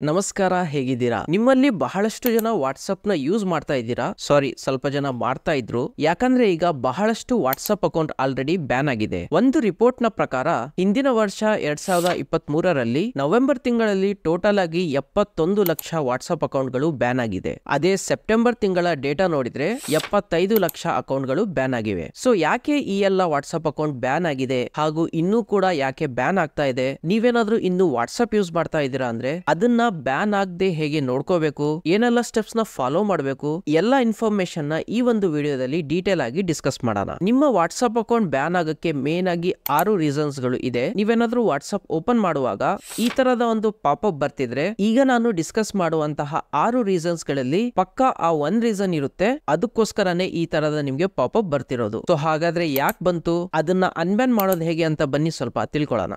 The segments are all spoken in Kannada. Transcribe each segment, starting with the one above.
ನಮಸ್ಕಾರ, ಹೇಗಿದ್ದೀರಾ? ನಿಮ್ಮಲ್ಲಿ ಬಹಳಷ್ಟು ಜನ ವಾಟ್ಸಪ್ ನ ಯೂಸ್ ಮಾಡ್ತಾ ಇದ್ದೀರಾ? ಸಾರಿ, ಸ್ವಲ್ಪ ಜನ ಮಾಡ್ತಾ ಇದ್ರು. ಯಾಕಂದ್ರೆ ಈಗ ಬಹಳಷ್ಟು ವಾಟ್ಸಪ್ ಅಕೌಂಟ್ ಆಲ್ರೆಡಿ ಬ್ಯಾನ್ ಆಗಿದೆ. ಒಂದು ರಿಪೋರ್ಟ್ ನ ಪ್ರಕಾರ ಹಿಂದಿನ ವರ್ಷ 2023ರಲ್ಲಿ ನವೆಂಬರ್ ತಿಂಗಳಲ್ಲಿ ಟೋಟಲ್ ಆಗಿ 71 ಲಕ್ಷ ವಾಟ್ಸಪ್ ಅಕೌಂಟ್ ಗಳು ಬ್ಯಾನ್ ಆಗಿದೆ. ಅದೇ ಸೆಪ್ಟೆಂಬರ್ ತಿಂಗಳ ಡೇಟಾ ನೋಡಿದ್ರೆ 75 ಲಕ್ಷ ಅಕೌಂಟ್ ಗಳು ಬ್ಯಾನ್ ಆಗಿವೆ. ಸೊ ಯಾಕೆ ಈ ಎಲ್ಲ ವಾಟ್ಸಪ್ ಅಕೌಂಟ್ ಬ್ಯಾನ್ ಆಗಿದೆ ಹಾಗೂ ಇನ್ನೂ ಕೂಡ ಯಾಕೆ ಬ್ಯಾನ್ ಆಗ್ತಾ ಇದೆ? ನೀವೇನಾದ್ರೂ ಇನ್ನು ವಾಟ್ಸಪ್ ಯೂಸ್ ಮಾಡ್ತಾ ಇದ್ದೀರಾ ಅಂದ್ರೆ ಅದನ್ನ ಬ್ಯಾನ್ ಆಗದೆ ಹೇಗೆ ನೋಡ್ಕೋಬೇಕು, ಏನೆಲ್ಲ ಸ್ಟೆಪ್ಸ್ ನ ಫಾಲೋ ಮಾಡಬೇಕು, ಎಲ್ಲ ಇನ್ಫಾರ್ಮೇಶನ್ ನ ಈ ಒಂದು ವಿಡಿಯೋದಲ್ಲಿ ಡೀಟೇಲ್ ಆಗಿ ಡಿಸ್ಕಸ್ ಮಾಡೋಣ. ನಿಮ್ಮ ವಾಟ್ಸಪ್ ಅಕೌಂಟ್ ಬ್ಯಾನ್ ಆಗಕ್ಕೆ ಮೇನ್ ಆಗಿ 6 ರೀಸನ್ಸ್ ಗಳು ಇದೆ. ನೀವೇನಾದ್ರೂ ವಾಟ್ಸಪ್ ಓಪನ್ ಮಾಡುವಾಗ ಈ ತರದ ಒಂದು ಪಾಪ್ಅಪ್ ಬರ್ತಿದ್ರೆ ಈಗ ನಾನು ಡಿಸ್ಕಸ್ ಮಾಡುವಂತಹ 6 ರೀಸನ್ಸ್ ಗಳಲ್ಲಿ ಪಕ್ಕಾ ಆ 1 ರೀಸನ್ ಇರುತ್ತೆ. ಅದಕ್ಕೋಸ್ಕರನೇ ಈ ತರದ ನಿಮ್ಗೆ ಪಾಪ್ಅಪ್ ಬರ್ತಿರೋದು. ಸೊ ಹಾಗಾದ್ರೆ ಯಾಕೆ ಬಂತು, ಅದನ್ನ ಅನ್ಬ್ಯಾನ್ ಮಾಡೋದು ಹೇಗೆ ಅಂತ ಬನ್ನಿ ಸ್ವಲ್ಪ ತಿಳ್ಕೊಳ್ಳೋಣ.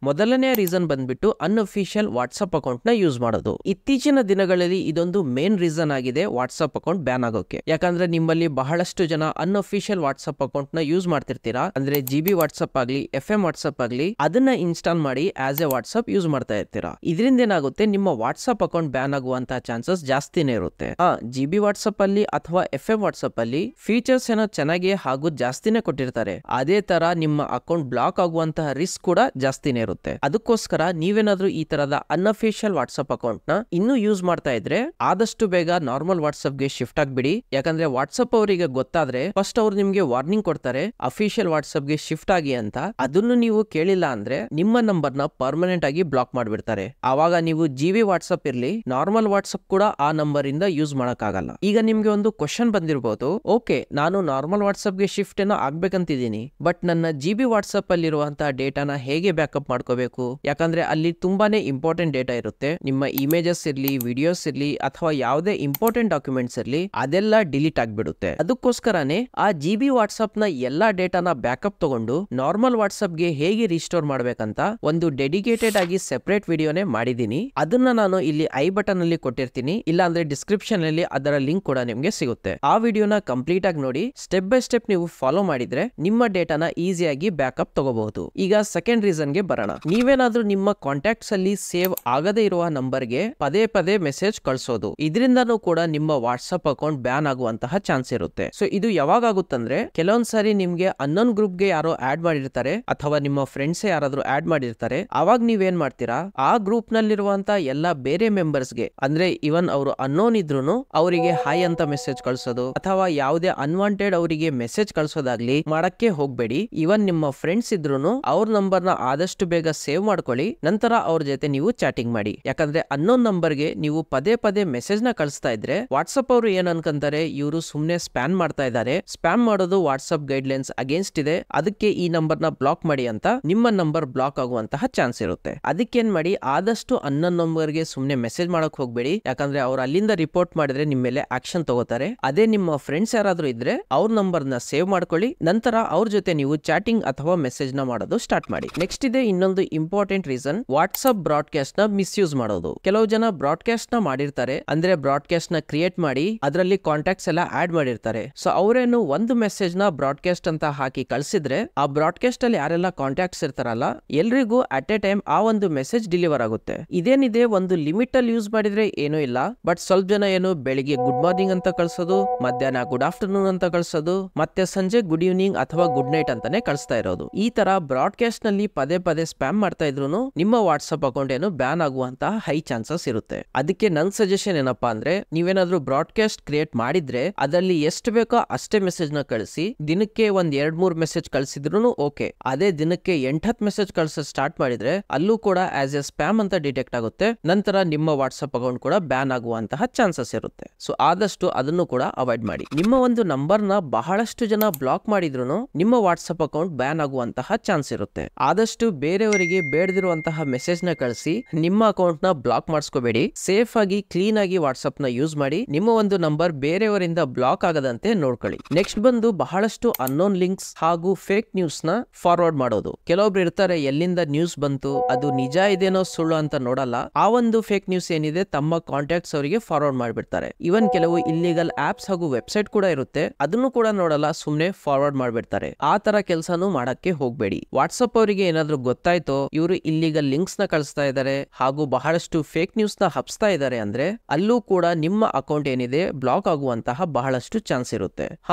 ಮೊದಲನೇ ರೀಸನ್ ಬಂದ್ಬಿಟ್ಟು ಅನ್ಅಫಿಷಿಯಲ್ ವಾಟ್ಸಪ್ ಅಕೌಂಟ್ ನ ಯೂಸ್ ಮಾಡೋದು. ಇತ್ತೀಚಿನ ದಿನಗಳಲ್ಲಿ ಇದೊಂದು ಮೇನ್ ರೀಸನ್ ಆಗಿದೆ ವಾಟ್ಸಪ್ ಅಕೌಂಟ್ ಬ್ಯಾನ್ ಆಗೋಕೆ. ಯಾಕಂದ್ರೆ ನಿಮ್ಮಲ್ಲಿ ಬಹಳಷ್ಟು ಜನ ಅನ್ಅಫಿಷಿಯಲ್ ವಾಟ್ಸಪ್ ಅಕೌಂಟ್ ನ ಯೂಸ್ ಮಾಡ್ತಿರ್ತೀರಾ. ಅಂದ್ರೆ GB ವಾಟ್ಸಪ್ ಆಗ್ಲಿ, FM ವಾಟ್ಸಪ್ ಆಗ್ಲಿ, ಅದನ್ನ ಇನ್ಸ್ಟಾಲ್ ಮಾಡಿ ಆಸ್ ಎ ವಾಟ್ಸಪ್ ಯೂಸ್ ಮಾಡ್ತಾ ಇರ್ತೀರಾ. ಇದರಿಂದ ಏನಾಗುತ್ತೆ, ನಿಮ್ಮ ವಾಟ್ಸಪ್ ಅಕೌಂಟ್ ಬ್ಯಾನ್ ಆಗುವಂತಹ ಚಾನ್ಸಸ್ ಜಾಸ್ತಿನೇ ಇರುತ್ತೆ. GB ವಾಟ್ಸಪ್ ಅಲ್ಲಿ ಅಥವಾ FM ವಾಟ್ಸಪ್ ಅಲ್ಲಿ ಫೀಚರ್ಸ್ ಏನೋ ಚೆನ್ನಾಗಿ ಹಾಗೂ ಜಾಸ್ತಿನೇ ಕೊಟ್ಟಿರ್ತಾರೆ. ಅದೇ ತರ ನಿಮ್ಮ ಅಕೌಂಟ್ ಬ್ಲಾಕ್ ಆಗುವಂತಹ ರಿಸ್ಕ್ ಕೂಡ ಜಾಸ್ತಿನೇ ಇರುತ್ತೆ. ಅದಕ್ಕೋಸ್ಕರ ನೀವೇನಾದ್ರೂ ಈ ತರದ ಅನ್ಅಫಿಷಿಯಲ್ ವಾಟ್ಸಪ್ ಅಕೌಂಟ್ ನ ಇನ್ನೂ ಯೂಸ್ ಮಾಡ್ತಾ ಇದ್ರೆ ಆದಷ್ಟು ಬೇಗ ನಾರ್ಮಲ್ ವಾಟ್ಸಪ್ ಗೆ ಶಿಫ್ಟ್ ಆಗ್ಬಿಡಿ. ಯಾಕಂದ್ರೆ ವಾಟ್ಸಪ್ ಅವರಿಗೆ ಗೊತ್ತಾದ್ರೆ ಫಸ್ಟ್ ಅವ್ರು ನಿಮ್ಗೆ ವಾರ್ನಿಂಗ್ ಕೊಡ್ತಾರೆ ಅಫಿಷಿಯಲ್ ವಾಟ್ಸಪ್ ಗೆ ಶಿಫ್ಟ್ ಆಗಿ ಅಂತ. ಅದನ್ನು ನೀವು ಕೇಳಿಲ್ಲ ಅಂದ್ರೆ ನಿಮ್ಮ ನಂಬರ್ ನ ಪರ್ಮನೆಂಟ್ ಆಗಿ ಬ್ಲಾಕ್ ಮಾಡ್ಬಿಡ್ತಾರೆ. ಆವಾಗ ನೀವು GB ವಾಟ್ಸಪ್ ಇರ್ಲಿ, ನಾರ್ಮಲ್ ವಾಟ್ಸಪ್ ಕೂಡ ಆ ನಂಬರ್ ಇಂದ ಯೂಸ್ ಮಾಡಕ್ ಆಗಲ್ಲ. ಈಗ ನಿಮ್ಗೆ ಒಂದು ಕ್ವಶನ್ ಬಂದಿರಬಹುದು, ಓಕೆ ನಾನು ನಾರ್ಮಲ್ ವಾಟ್ಸಪ್ ಗೆ ಶಿಫ್ಟ್ ಏನೋ ಆಗ್ಬೇಕಂತಿದ್ದೀನಿ, ಬಟ್ ನನ್ನ GB ವಾಟ್ಸಪ್ ಅಲ್ಲಿರುವಂತಹ ಡೇಟಾನ ಹೇಗೆ ಬ್ಯಾಕಪ್ ಮಾಡ್ಕೋಬೇಕು? ಯಾಕಂದ್ರೆ ಅಲ್ಲಿ ತುಂಬಾನೇ ಇಂಪಾರ್ಟೆಂಟ್ ಡೇಟಾ ಇರುತ್ತೆ. ನಿಮ್ಮ ಇಮೇಜಸ್ ಇರ್ಲಿ, ವಿಡಿಯೋಸ್ ಇರ್ಲಿ ಅಥವಾ ಯಾವುದೇ ಇಂಪಾರ್ಟೆಂಟ್ ಡಾಕ್ಯುಮೆಂಟ್ಸ್ ಇರ್ಲಿ, ಅದೆಲ್ಲ ಡಿಲೀಟ್ ಆಗ್ಬಿಡುತ್ತೆ. ಅದಕ್ಕೋಸ್ಕರನೇ ಆ GB ವಾಟ್ಸಪ್ ನ ಎಲ್ಲಾ ಡೇಟಾನ ಬ್ಯಾಕಪ್ ತಗೊಂಡು ನಾರ್ಮಲ್ ವಾಟ್ಸಪ್ ಗೆ ಹೇಗೆ ರಿಸ್ಟೋರ್ ಮಾಡ್ಬೇಕಂತ ಒಂದು ಡೆಡಿಕೇಟೆಡ್ ಆಗಿ ಸೆಪರೇಟ್ ವಿಡಿಯೋನೇ ಮಾಡಿದೀನಿ. ಅದನ್ನ ನಾನು ಇಲ್ಲಿ ಐ ಬಟನ್ ಅಲ್ಲಿ ಕೊಟ್ಟಿರ್ತೀನಿ, ಇಲ್ಲ ಅಂದ್ರೆ ಡಿಸ್ಕ್ರಿಪ್ಷನ್ ಅಲ್ಲಿ ಅದರ ಲಿಂಕ್ ಕೂಡ ನಿಮ್ಗೆ ಸಿಗುತ್ತೆ. ಆ ವಿಡಿಯೋನ ಕಂಪ್ಲೀಟ್ ಆಗಿ ನೋಡಿ, ಸ್ಟೆಪ್ ಬೈ ಸ್ಟೆಪ್ ನೀವು ಫಾಲೋ ಮಾಡಿದ್ರೆ ನಿಮ್ಮ ಡೇಟಾನ ಈಸಿಯಾಗಿ ಬ್ಯಾಕಪ್ ತಗೋಬಹುದು. ಈಗ ಸೆಕೆಂಡ್ ರೀಸನ್ ಗೆ ಬರೋಣ. ನೀವೇನಾದ್ರೂ ನಿಮ್ಮ ಕಾಂಟ್ಯಾಕ್ಟ್ಸ್ ಅಲ್ಲಿ ಸೇವ್ ಆಗದೇ ಇರುವ ನಂಬರ್ ಗೆ ಪದೇ ಪದೇ ಮೆಸೇಜ್ ಕಳಿಸೋದು, ಇದರಿಂದನೂ ಕೂಡ ನಿಮ್ಮ ವಾಟ್ಸಪ್ ಅಕೌಂಟ್ ಬ್ಯಾನ್ ಆಗುವಂತಹ ಚಾನ್ಸ್ ಇರುತ್ತೆ. ಸೊ ಇದು ಯಾವಾಗ ಆಗುತ್ತಂದ್ರೆ, ಕೆಲವೊಂದ್ಸಾರಿ ನಿಮ್ಗೆ ಅನ್ನೋನ್ ಗ್ರೂಪ್ ಗೆ ಯಾರೋ ಆಡ್ ಮಾಡಿರ್ತಾರೆ ಅಥವಾ ನಿಮ್ಮ ಫ್ರೆಂಡ್ಸ್ ಯಾರಾದ್ರೂ ಆಡ್ ಮಾಡಿರ್ತಾರೆ. ಅವಾಗ ನೀವೇನ್ ಮಾಡ್ತೀರಾ, ಆ ಗ್ರೂಪ್ ನಲ್ಲಿರುವಂತ ಎಲ್ಲಾ ಬೇರೆ ಮೆಂಬರ್ಸ್ ಗೆ, ಅಂದ್ರೆ ಇವನ್ ಅವರು ಅನ್ನೋನ್ ಇದ್ರೂನು ಅವರಿಗೆ ಹಾಯ್ ಅಂತ ಮೆಸೇಜ್ ಕಳ್ಸೋದು ಅಥವಾ ಯಾವುದೇ ಅನ್ವಾಂಟೆಡ್ ಅವರಿಗೆ ಮೆಸೇಜ್ ಕಳ್ಸೋದಾಗ್ಲಿ ಮಾಡಕ್ಕೆ ಹೋಗ್ಬೇಡಿ. ಇವನ್ ನಿಮ್ಮ ಫ್ರೆಂಡ್ಸ್ ಇದ್ರೂನು ಅವ್ರ ನಂಬರ್ ನ ಆದಷ್ಟು ಬೇಗ ಸೇವ್ ಮಾಡ್ಕೊಳ್ಳಿ, ನಂತರ ಅವ್ರ ಜೊತೆ ನೀವು ಚಾಟಿಂಗ್ ಮಾಡಿ. ಯಾಕಂದ್ರೆ ಅನ್ನೋನ್ ನಂಬರ್ ಗೆ ನೀವು ಪದೇ ಪದೇ ಮೆಸೇಜ್ ನ ಕಳಿಸ್ತಾ ಇದ್ರೆ ವಾಟ್ಸಪ್ ಅವರು ಏನ್ ಅನ್ಕೊಂತಾರೆ, ಇವರು ಸುಮ್ನೆ ಸ್ಪ್ಯಾಮ್ ಮಾಡ್ತಾ ಇದ್ದಾರೆ, ಸ್ಪ್ಯಾಮ್ ಮಾಡೋದು ವಾಟ್ಸಪ್ ಗೈಡ್ ಲೈನ್ಸ್ ಅಗೇನ್ಸ್ಟ್ ಇದೆ, ಅದಕ್ಕೆ ಈ ನಂಬರ್ ನ ಬ್ಲಾಕ್ ಮಾಡಿ ಅಂತ ನಿಮ್ಮ ನಂಬರ್ ಬ್ಲಾಕ್ ಆಗುವಂತಹ ಚಾನ್ಸ್ ಇರುತ್ತೆ. ಅದಕ್ಕೇನ್ ಮಾಡಿ, ಆದಷ್ಟು ಅನ್ನೋನ್ ನಂಬರ್ ಗೆ ಸುಮ್ನೆ ಮೆಸೇಜ್ ಮಾಡಕ್ ಹೋಗ್ಬೇಡಿ. ಯಾಕಂದ್ರೆ ಅವ್ರು ಅಲ್ಲಿಂದ ರಿಪೋರ್ಟ್ ಮಾಡಿದ್ರೆ ನಿಮ್ಮ ಮೇಲೆ ಆಕ್ಷನ್ ತಗೋತಾರೆ. ಅದೇ ನಿಮ್ಮ ಫ್ರೆಂಡ್ಸ್ ಯಾರಾದ್ರೂ ಇದ್ರೆ ಅವ್ರ ನಂಬರ್ ನ ಸೇವ್ ಮಾಡ್ಕೊಳ್ಳಿ, ನಂತರ ಅವ್ರ ಜೊತೆ ನೀವು ಚಾಟಿಂಗ್ ಅಥವಾ ಮೆಸೇಜ್ ನ ಮಾಡೋದು ಸ್ಟಾರ್ಟ್ ಮಾಡಿ. ನೆಕ್ಸ್ಟ್ ಇದೆ ಇನ್ನೊಂದು ಇಂಪಾರ್ಟೆಂಟ್ ರೀಸನ್, ವಾಟ್ಸಪ್ ಬ್ರಾಡ್ಕಾಸ್ಟ್ ನ ಮಿಸ್ಯೂಸ್ ಮಾಡೋದು. ಕೆಲವು ಜನ ಬ್ರಾಡ್ಕಾಸ್ಟ್ ನ ಮಾಡಿರ್ತಾರೆ, ಅಂದ್ರೆ ಬ್ರಾಡ್ಕಾಸ್ಟ್ ನ ಕ್ರಿಯೇಟ್ ಮಾಡಿ ಅದರಲ್ಲಿ ಕಾಂಟ್ಯಾಕ್ಟ್ಸ್ ಎಲ್ಲ ಆಡ್ ಮಾಡಿರ್ತಾರೆ. ಸೊ ಅವರೇನು ಒಂದು ಮೆಸೇಜ್ ನ ಬ್ರಾಡ್ಕಾಸ್ಟ್ ಅಂತ ಹಾಕಿ ಕಳ್ಸಿದ್ರೆ ಆ ಬ್ರಾಡ್ಕಾಸ್ಟ್ ಅಲ್ಲಿ ಯಾರೆಲ್ಲ ಕಾಂಟ್ಯಾಕ್ಟ್ಸ್ ಇರ್ತಾರಲ್ಲ ಎಲ್ರಿಗೂ ಅಟ್ ಎ ಟೈಮ್ ಆ ಒಂದು ಮೆಸೇಜ್ ಡೆಲಿವರ್ ಆಗುತ್ತೆ. ಇದೇನಿದೆ ಒಂದು ಲಿಮಿಟ್ ಅಲ್ಲಿ ಯೂಸ್ ಮಾಡಿದ್ರೆ ಏನೂ ಇಲ್ಲ, ಬಟ್ ಸ್ವಲ್ಪ ಜನ ಏನು ಬೆಳಿಗ್ಗೆ ಗುಡ್ ಮಾರ್ನಿಂಗ್ ಅಂತ ಕಳ್ಸೋದು, ಮಧ್ಯಾಹ್ನ ಗುಡ್ ಆಫ್ಟರ್ನೂನ್ ಅಂತ ಕಳ್ಸೋದು, ಮತ್ತೆ ಸಂಜೆ ಗುಡ್ ಈವ್ನಿಂಗ್ ಅಥವಾ ಗುಡ್ ನೈಟ್ ಅಂತಾನೆ ಕಳಿಸ್ತಾ ಇರೋದು. ಈ ತರ ಬ್ರಾಡ್ಕಾಸ್ಟ್ ನಲ್ಲಿ ಪದೇ ಪದೇ ಸ್ಪ್ಯಾಮ್ ಮಾಡ್ತಾ ಇದ್ರು ನಿಮ್ಮ ವಾಟ್ಸಪ್ ಅಕೌಂಟ್ ಏನು ಬ್ಯಾನ್ ಆಗುವಂತಹ ಹೈ ಚಾನ್ಸಸ್ ಇರುತ್ತೆ. ಅದಕ್ಕೆ ನನ್ ಸಜೆಷನ್ ಏನಪ್ಪಾ ಅಂದ್ರೆ, ನೀವೇನಾದ್ರೂ ಬ್ರಾಡ್ಕಾಸ್ಟ್ ಕ್ರಿಯೇಟ್ ಮಾಡಿದ್ರೆ ಅದರಲ್ಲಿ ಎಷ್ಟು ಬೇಕೋ ಅಷ್ಟೇ ಮೆಸೇಜ್ ನ ಕಳಿಸಿ. ದಿನಕ್ಕೆ ಒಂದ್ 2-3 ಮೆಸೇಜ್ ಕಳಿಸಿದ್ರು ಓಕೆ. ಅದೇ ದಿನಕ್ಕೆ 8-10 ಮೆಸೇಜ್ ಕಳ್ಸೋದ್ ಸ್ಟಾರ್ಟ್ ಮಾಡಿದ್ರೆ ಅಲ್ಲೂ ಕೂಡ ಆಸ್ ಎ ಸ್ಪ್ಯಾಮ್ ಅಂತ ಡಿಟೆಕ್ಟ್ ಆಗುತ್ತೆ. ನಂತರ ನಿಮ್ಮ ವಾಟ್ಸಪ್ ಅಕೌಂಟ್ ಕೂಡ ಬ್ಯಾನ್ ಆಗುವಂತಹ ಚಾನ್ಸಸ್ ಇರುತ್ತೆ. ಸೊ ಆದಷ್ಟು ಅದನ್ನು ಕೂಡ ಅವಾಯ್ಡ್ ಮಾಡಿ. ನಿಮ್ಮ ಒಂದು ನಂಬರ್ ನ ಬಹಳಷ್ಟು ಜನ ಬ್ಲಾಕ್ ಮಾಡಿದ್ರು ನಿಮ್ಮ ವಾಟ್ಸಪ್ ಅಕೌಂಟ್ ಬ್ಯಾನ್ ಆಗುವಂತಹ ಚಾನ್ಸ್ ಇರುತ್ತೆ. ಆದಷ್ಟು ಬೇರೆಯವರಿಗೆ ಬೇಡದಿರುವಂತಹ ಮೆಸೇಜ್ ನ ಕಳಿಸಿ ನಿಮ್ಮ ಅಕೌಂಟ್ ನ ಬ್ಲಾಕ್ ಮಾಡಿಸ್ಕೋಬೇಡಿ. ಸೇಫ್ ಆಗಿ ಕ್ಲೀನ್ ಆಗಿ ವಾಟ್ಸಪ್ ನ ಯೂಸ್ ಮಾಡಿ. ನಿಮ್ಮ ಒಂದು ನಂಬರ್ ಬೇರೆಯವರಿಂದ ಬ್ಲಾಕ್ ಆಗದಂತೆ ನೋಡ್ಕೊಳ್ಳಿ. ನೆಕ್ಸ್ಟ್ ಬಂದು ಬಹಳಷ್ಟು ಅನ್ನೋನ್ ಲಿಂಕ್ಸ್ ಹಾಗೂ ಫೇಕ್ ನ್ಯೂಸ್ ನ ಫಾರ್ವರ್ಡ್ ಮಾಡೋದು. ಕೆಲವೊಬ್ರು ಇರ್ತಾರೆ, ಎಲ್ಲಿಂದ ನ್ಯೂಸ್ ಬಂತು, ಅದು ನಿಜ ಇದೇನೋ ಸುಳ್ಳು ಅಂತ ನೋಡಲ್ಲ. ಆ ಒಂದು ಫೇಕ್ ನ್ಯೂಸ್ ಏನಿದೆ ತಮ್ಮ ಕಾಂಟ್ಯಾಕ್ಟ್ಸ್ ಅವರಿಗೆ ಫಾರ್ವರ್ಡ್ ಮಾಡ್ಬಿಡ್ತಾರೆ. ಇವನ್ ಕೆಲವು ಇಲ್ಲಿಗಲ್ ಆಪ್ಸ್ ಹಾಗೂ ವೆಬ್ಸೈಟ್ ಕೂಡ ಇರುತ್ತೆ, ಅದನ್ನು ಕೂಡ ನೋಡಲ್ಲ, ಸುಮ್ನೆ ಫಾರ್ವರ್ಡ್ ಮಾಡ್ಬಿಡ್ತಾರೆ. ಆ ತರ ಕೆಲಸನೂ ಮಾಡಕ್ಕೆ ಹೋಗ್ಬೇಡಿ. ವಾಟ್ಸಪ್ ಅವರಿಗೆ ಏನಾದ್ರೂ ಗೊತ್ತಾಯ್ತು ಗೊತ್ತಾಯ್ತೋ ಇವರು ಇಲ್ಲಿಗಲ್ ಲಿಂಕ್ಸ್ ನ ಕಳಿಸ್ತಾ ಇದ್ದಾರೆ ಹಾಗೂ ಬಹಳಷ್ಟು ಫೇಕ್ ನ್ಯೂಸ್ ನ ಹಬ್ಸ್ತಾ ಇದ್ದಾರೆ ಅಂದ್ರೆ ಅಲ್ಲೂ ಕೂಡ ನಿಮ್ಮ ಅಕೌಂಟ್ ಏನಿದೆ ಬ್ಲಾಕ್ ಆಗುವಂತಹ ಬಹಳಷ್ಟು ಚಾನ್ಸ್ ಇರುತ್ತೆ.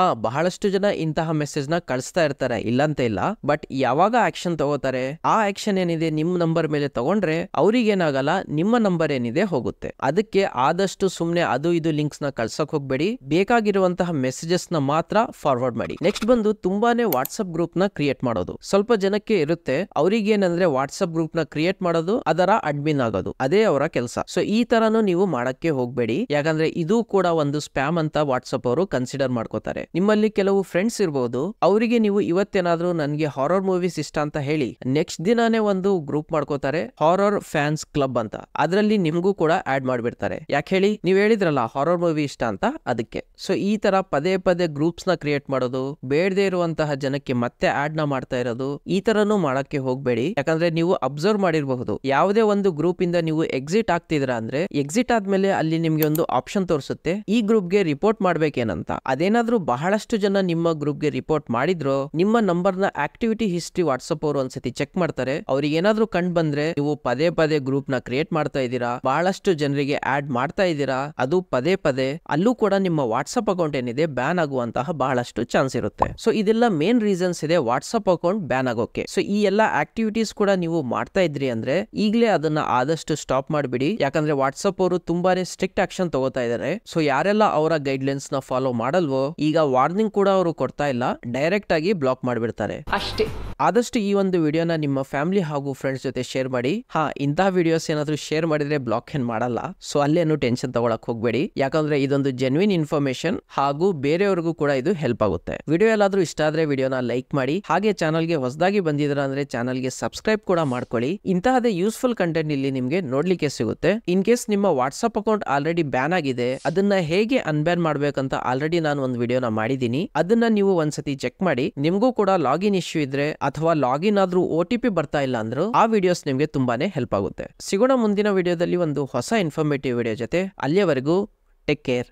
ಬಹಳಷ್ಟು ಜನ ಇಂತಹ ಮೆಸೇಜ್ ನ ಕಳಿಸ್ತಾ ಇರ್ತಾರೆ, ಇಲ್ಲಂತ ಇಲ್ಲ. ಬಟ್ ಯಾವಾಗ ಆಕ್ಷನ್ ತಗೋತಾರೆ, ಆ ಆಕ್ಷನ್ ಏನಿದೆ ನಿಮ್ ನಂಬರ್ ಮೇಲೆ ತಗೊಂಡ್ರೆ ಅವ್ರಿಗೇನಾಗಲ್ಲ, ನಿಮ್ಮ ನಂಬರ್ ಏನಿದೆ ಹೋಗುತ್ತೆ. ಅದಕ್ಕೆ ಆದಷ್ಟು ಸುಮ್ನೆ ಅದು ಇದು ಲಿಂಕ್ಸ್ ನ ಕಳ್ಸಕ್ ಹೋಗ್ಬೇಡಿ, ಬೇಕಾಗಿರುವಂತಹ ಮೆಸೇಜಸ್ ನ ಮಾತ್ರ ಫಾರ್ವರ್ಡ್ ಮಾಡಿ. ನೆಕ್ಸ್ಟ್ ಬಂದು ತುಂಬಾನೇ ವಾಟ್ಸ್ಆಪ್ ಗ್ರೂಪ್ ನ ಕ್ರಿಯೇಟ್ ಮಾಡೋದು. ಸ್ವಲ್ಪ ಜನಕ್ಕೆ ಇರುತ್ತೆ, ಅವ್ರಿಗೇನಂದ್ರೆ ವಾಟ್ಸ್ಆಪ್ ಗ್ರೂಪ್ ನ ಕ್ರಿಯೇಟ್ ಮಾಡೋದು, ಅದರ ಅಡ್ಮಿನ್ ಆಗೋದು, ಅದೇ ಅವರ ಕೆಲಸ. ಸೊ ಈ ತರಾನು ನೀವು ಮಾಡಕ್ಕೆ ಹೋಗ್ಬೇಡಿ, ಯಾಕಂದ್ರೆ ಇದು ಕೂಡ ಒಂದು ಸ್ಪ್ಯಾಮ್ ಅಂತ ವಾಟ್ಸ್ಆಪ್ ಅವರು ಕನ್ಸಿಡರ್ ಮಾಡ್ಕೋತಾರೆ. ನಿಮ್ಮಲ್ಲಿ ಕೆಲವು ಫ್ರೆಂಡ್ಸ್ ಇರಬಹುದು, ಅವರಿಗೆ ನೀವು ಇವತ್ತೇನಾದ್ರೂ ನನ್ಗೆ ಹಾರರ್ ಮೂವೀಸ್ ಇಷ್ಟ ಅಂತ ಹೇಳಿ ನೆಕ್ಸ್ಟ್ ದಿನಾನೇ ಒಂದು ಗ್ರೂಪ್ ಮಾಡ್ಕೋತಾರೆ, ಹಾರರ್ ಫ್ಯಾನ್ಸ್ ಕ್ಲಬ್ ಅಂತ. ಅದರಲ್ಲಿ ನಿಮ್ಗೂ ಕೂಡ ಆಡ್ ಮಾಡ್ಬಿಡ್ತಾರೆ. ಯಾಕೆ ಹೇಳಿ, ನೀವ್ ಹೇಳಿದ್ರಲ್ಲ ಹಾರರ್ ಮೂವಿ ಇಷ್ಟ ಅಂತ, ಅದಕ್ಕೆ. ಸೊ ಈ ತರ ಪದೇ ಪದೇ ಗ್ರೂಪ್ಸ್ ನ ಕ್ರಿಯೇಟ್ ಮಾಡೋದು, ಬೇಡದೇ ಇರುವಂತಹ ಜನಕ್ಕೆ ಮತ್ತೆ ಆಡ್ ನ ಮಾಡ್ತಾ ಇರೋದು, ಈ ತರನು ಮಾಡಕ್ಕೆ ಹೋಗ್ಬೇಡಿ. ಯಾಕಂದ್ರೆ ನೀವು ಅಬ್ಸರ್ವ್ ಮಾಡಿರಬಹುದು, ಯಾವುದೇ ಒಂದು ಗ್ರೂಪ್ ಇಂದ ನೀವು ಎಕ್ಸಿಟ್ ಆಗ್ತಿದ್ರ ಅಂದ್ರೆ ಎಕ್ಸಿಟ್ ಆದ್ಮೇಲೆ ಅಲ್ಲಿ ನಿಮ್ಗೆ ಒಂದು ಆಪ್ಷನ್ ತೋರಿಸುತ್ತೆ, ಈ ಗ್ರೂಪ್ಗೆ ರಿಪೋರ್ಟ್ ಮಾಡ್ಬೇಕೇನಂತ. ಅದೇನಾದ್ರೂ ಬಹಳಷ್ಟು ಜನ ನಿಮ್ಮ ಗ್ರೂಪ್ಗೆ ರಿಪೋರ್ಟ್ ಮಾಡಿದ್ರು, ನಿಮ್ಮ ನಂಬರ್ ನ ಆಕ್ಟಿವಿಟಿ ಹಿಸ್ಟ್ರಿ ವಾಟ್ಸ್ಆಪ್ ಅವರು ಒಂದ್ಸತಿ ಚೆಕ್ ಮಾಡ್ತಾರೆ. ಅವ್ರಿಗೆ ಏನಾದ್ರೂ ಕಂಡು ಬಂದ್ರೆ ನೀವು ಪದೇ ಪದೇ ಗ್ರೂಪ್ ನ ಕ್ರಿಯೇಟ್ ಮಾಡ್ತಾ ಇದ್ದೀರಾ, ಬಹಳಷ್ಟು ಜನರಿಗೆ ಆಡ್ ಮಾಡ್ತಾ ಇದ್ದೀರಾ, ಅದು ಪದೇ ಪದೇ, ಅಲ್ಲೂ ಕೂಡ ನಿಮ್ಮ ವಾಟ್ಸ್ಆಪ್ ಅಕೌಂಟ್ ಏನಿದೆ ಬ್ಯಾನ್ ಆಗುವಂತಹ ಬಹಳಷ್ಟು ಚಾನ್ಸ್ ಇರುತ್ತೆ. ಸೊ ಇದೆಲ್ಲ ಮೇನ್ ರೀಸನ್ಸ್ ಇದೆ ವಾಟ್ಸ್ಆಪ್ ಅಕೌಂಟ್ ಬ್ಯಾನ್ ಆಗೋಕೆ. ಸೊ ಈ ಎಲ್ಲಾ ಆಕ್ಟಿವಿಟೀಸ್ ಕೂಡ ನೀವು ಮಾಡ್ತಾ ಇದ್ರಿ ಅಂದ್ರೆ ಈಗಲೇ ಅದನ್ನ ಆದಷ್ಟು ಸ್ಟಾಪ್ ಮಾಡ್ಬಿಡಿ. ಯಾಕಂದ್ರೆ ವಾಟ್ಸ್ಆಪ್ ಅವರು ತುಂಬಾನೇ ಸ್ಟ್ರಿಕ್ಟ್ ಆಕ್ಷನ್ ತಗೋತಾ ಇದ್ದಾರೆ. ಸೊ ಯಾರೆಲ್ಲ ಅವರ ಗೈಡ್ಲೈನ್ಸ್ ನ ಫಾಲೋ ಮಾಡಲ್ವೋ, ಈಗ ವಾರ್ನಿಂಗ್ ಕೂಡ ಅವರು ಕೊಡ್ತಾ ಇಲ್ಲ, ಡೈರೆಕ್ಟ್ ಆಗಿ ಬ್ಲಾಕ್ ಮಾಡ್ಬಿಡ್ತಾರೆ ಅಷ್ಟೇ. ಆದಷ್ಟು ಈ ಒಂದು ವಿಡಿಯೋನ ನಿಮ್ಮ ಫ್ಯಾಮಿಲಿ ಹಾಗೂ ಫ್ರೆಂಡ್ಸ್ ಜೊತೆ ಶೇರ್ ಮಾಡಿ. ಇಂತಹ ವಿಡಿಯೋಸ್ ಏನಾದ್ರು ಶೇರ್ ಮಾಡಿದ್ರೆ ಬ್ಲಾಕ್ ಏನ್ ಮಾಡಲ್ಲ, ಸೊ ಅಲ್ಲೇನು ಟೆನ್ಷನ್ ತಗೊಳಕ್ ಹೋಗ್ಬೇಡಿ. ಯಾಕಂದ್ರೆ ಇದೊಂದು ಜೆನ್ವಿನ್ ಇನ್ಫಾರ್ಮೇಶನ್ ಹಾಗೂ ಬೇರೆಯವ್ರಿಗೂ ಕೂಡ ಇದು ಹೆಲ್ಪ್ ಆಗುತ್ತೆ. ವಿಡಿಯೋ ಎಲ್ಲಾದ್ರೂ ಇಷ್ಟ ಆದ್ರೆ ವಿಡಿಯೋನ ಲೈಕ್ ಮಾಡಿ, ಹಾಗೆ ಚಾನಲ್ಗೆ ಹೊಸದಾಗಿ ಬಂದಿದ್ರ ಅಂದ್ರೆ ಚಾನಲ್ಗೆ ಸಬ್ಸ್ಕ್ರೈಬ್ ಕೂಡ ಮಾಡ್ಕೊಳ್ಳಿ. ಇಂತಹದೇ ಯೂಸ್ಫುಲ್ ಕಂಟೆಂಟ್ ಇಲ್ಲಿ ನಿಮ್ಗೆ ನೋಡ್ಲಿಕ್ಕೆ ಸಿಗುತ್ತೆ. ಇನ್ ಕೇಸ್ ನಿಮ್ಮ ವಾಟ್ಸ್ಆಪ್ ಅಕೌಂಟ್ ಆಲ್ರೆಡಿ ಬ್ಯಾನ್ ಆಗಿದೆ, ಅದನ್ನ ಹೇಗೆ ಅನ್ಬ್ಯಾನ್ ಮಾಡ್ಬೇಕಂತ ಆಲ್ರೆಡಿ ನಾನು ಒಂದು ವಿಡಿಯೋನ ಮಾಡಿದೀನಿ, ಅದನ್ನ ನೀವು ಒಂದ್ಸತಿ ಚೆಕ್ ಮಾಡಿ. ನಿಮ್ಗೂ ಕೂಡ ಲಾಗಿನ್ ಇಶ್ಯೂ ಇದ್ರೆ ಅಥವಾ ಲಾಗಿನ್ ಆದ್ರೂ OTP ಬರ್ತಾ ಇಲ್ಲ ಅಂದ್ರೂ ಆ ವಿಡಿಯೋಸ್ ನಿಮ್ಗೆ ತುಂಬಾನೇ ಹೆಲ್ಪ್ ಆಗುತ್ತೆ. ಸಿಗೋಣ ಮುಂದಿನ ವಿಡಿಯೋದಲ್ಲಿ ಒಂದು ಹೊಸ ಇನ್ಫಾರ್ಮೇಟಿವ್ ವಿಡಿಯೋ ಜೊತೆ. ಅಲ್ಲಿಯವರೆಗೂ ಟೇಕ್ ಕೇರ್.